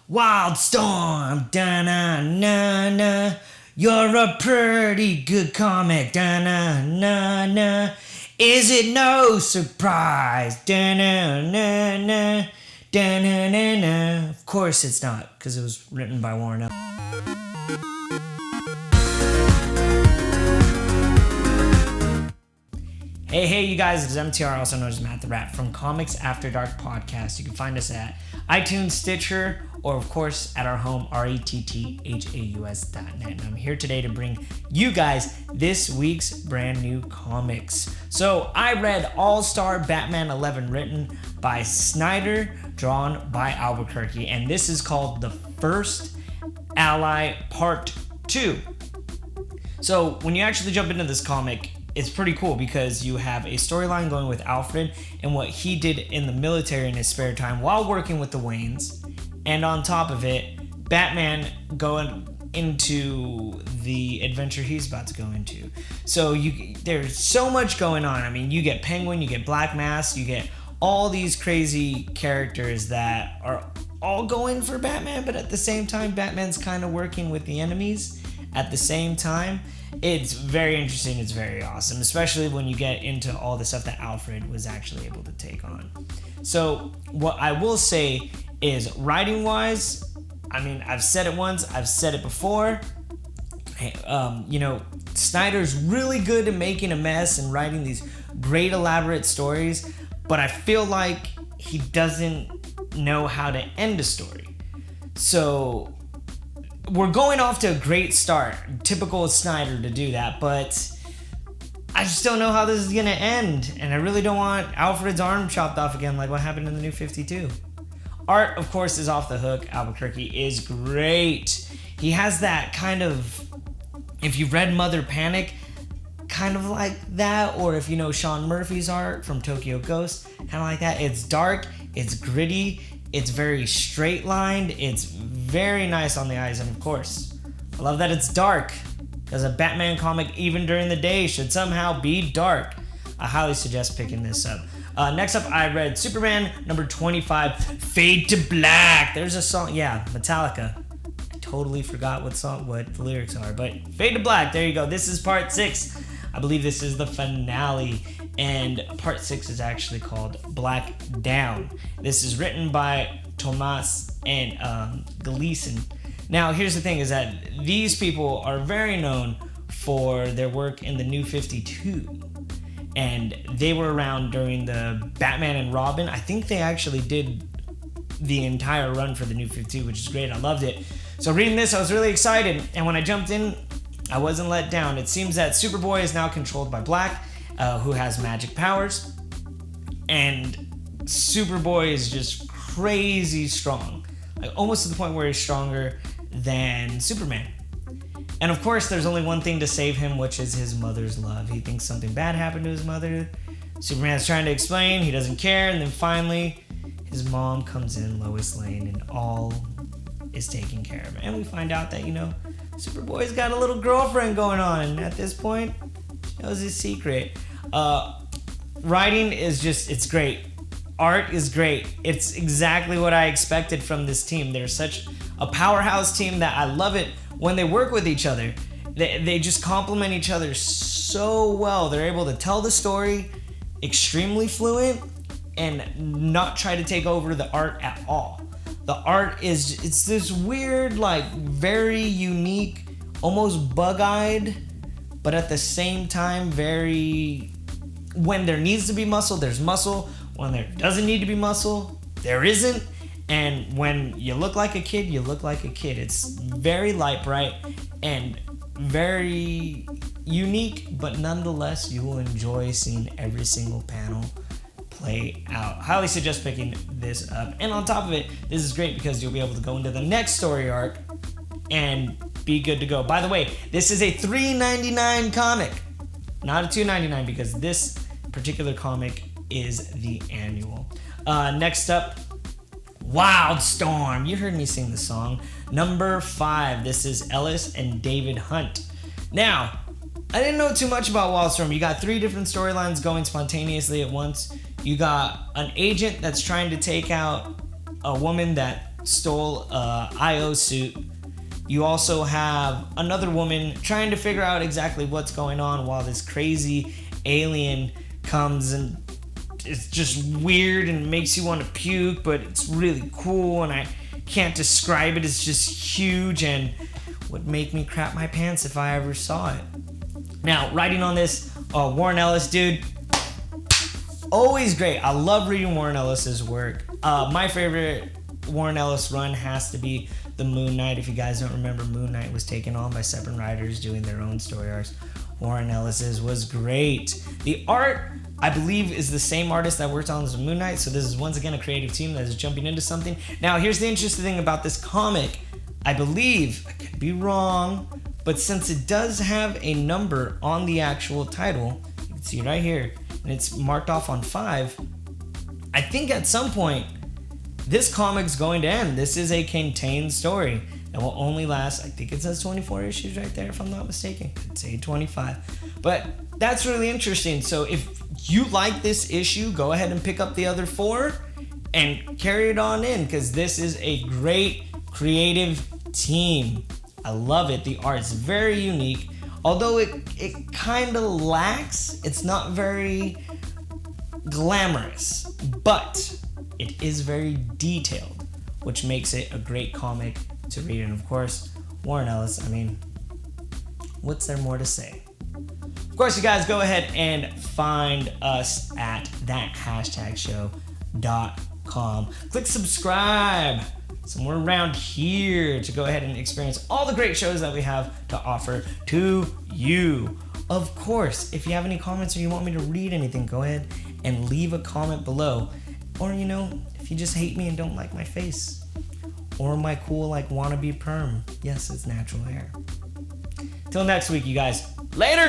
Wildstorm, da-na-na-na. You're a pretty good comic, da-na-na-na. Is it no surprise, da-na-na-na, da-na-na-na. Of course it's not, because it was written by Warren Ellis. Hey, you guys, it's MTR, also known as Matt the Rat, from Comics After Dark Podcast. You can find us at iTunes, Stitcher, or of course at our home, retthaus.net. And I'm here today to bring you guys this week's brand new comics. So I read All-Star Batman 11, written by Snyder, drawn by Albuquerque, and this is called The First Ally Part 2. So when you actually jump into this comic, it's pretty cool because you have a storyline going with Alfred and what he did in the military in his spare time while working with the Waynes. And on top of it, Batman going into the adventure he's about to go into. So there's so much going on. I mean, you get Penguin, you get Black Mask, you get all these crazy characters that are all going for Batman, but at the same time, Batman's kind of working with the enemies at the same time. It's very interesting. It's very awesome, especially when you get into all the stuff that Alfred was actually able to take on. So what I will say is, writing wise, I mean, I've said it once, I've said it before. Snyder's really good at making a mess and writing these great elaborate stories, but I feel like he doesn't know how to end a story. So we're going off to a great start. Typical Snyder to do that, but I just don't know how this is gonna end, and I really don't want Alfred's arm chopped off again like what happened in the New 52. Art, of course, is off the hook. Albuquerque is great. He has that kind of, if you've read Mother Panic, kind of like that, or if you know Sean Murphy's art from Tokyo Ghost, kind of like that. It's dark, it's gritty, it's very straight lined, it's very nice on the eyes, and of course, I love that it's dark, because a Batman comic, even during the day, should somehow be dark. I highly suggest picking this up. Next up, I read Superman number 25, Fade to Black. There's a song, Metallica. I totally forgot what the lyrics are, but Fade to Black, there you go. This is part 6. I believe this is the finale, and part 6 is actually called Black Down. This is written by Tomas and Gleason. Now, here's the thing, is that these people are very known for their work in the New 52, and they were around during the Batman and Robin. I think they actually did the entire run for the New 52, which is great. I loved it. So reading this, I was really excited, and when I jumped in, I wasn't let down. It seems that Superboy is now controlled by Black, who has magic powers, and Superboy is just crazy strong, like almost to the point where he's stronger than Superman. And of course, there's only one thing to save him, which is his mother's love. He thinks something bad happened to his mother. Superman's trying to explain, he doesn't care, and then finally, his mom comes in, Lois Lane, and all is taken care of. And we find out that, Superboy's got a little girlfriend going on, and at this point, she knows his secret. Writing is it's great. Art is great. It's exactly what I expected from this team. They're such a powerhouse team that I love it when they work with each other. They just complement each other so well. They're able to tell the story extremely fluent and not try to take over the art at all. The art it's this weird, very unique, almost bug-eyed, but at the same time very, when there needs to be muscle, there's muscle. When there doesn't need to be muscle, there isn't. And when you look like a kid, you look like a kid. It's very light, bright, and very unique, but nonetheless, you will enjoy seeing every single panel play out. Highly suggest picking this up. And on top of it, this is great because you'll be able to go into the next story arc and be good to go. By the way, this is a $3.99 comic, not a $2.99, because this particular comic is the annual. Next up, Wildstorm. You heard me sing the song. Number 5. This is Ellis and David Hunt. Now, I didn't know too much about Wildstorm. You got 3 different storylines going spontaneously at once. You got an agent that's trying to take out a woman that stole a IO suit. You also have another woman trying to figure out exactly what's going on while this crazy alien comes, and it's just weird and makes you want to puke, but it's really cool, and I can't describe it. It's just huge and would make me crap my pants if I ever saw it. Now, writing on this, Warren Ellis, dude, always great. I love reading Warren Ellis's work. My favorite Warren Ellis run has to be the Moon Knight. If you guys don't remember, Moon Knight was taken on by separate writers doing their own story arcs. Warren Ellis's was great. The art, I believe, is the same artist that worked on the Moon Knight, so this is once again a creative team that is jumping into something. Now, here's the interesting thing about this comic. I believe, I could be wrong, but since it does have a number on the actual title, you can see it right here, and it's marked off on 5, I think at some point, this comic's going to end. This is a contained story that will only last, I think it says 24 issues right there, if I'm not mistaken. Could say 25. But that's really interesting. So if you like this issue, go ahead and pick up the other 4 and carry it on in, because this is a great creative team. I love it. The art's very unique. Although it kind of lacks, it's not very glamorous, but it is very detailed, which makes it a great comic to read. And of course, Warren Ellis, I mean, what's there more to say? Of course, you guys go ahead and find us at thathashtagshow.com. Click subscribe somewhere around here to go ahead and experience all the great shows that we have to offer to you. Of course, if you have any comments or you want me to read anything, go ahead and leave a comment below. Or, you know, if you just hate me and don't like my face. Or my cool, like, wannabe perm. Yes, it's natural hair. Till next week, you guys. Later!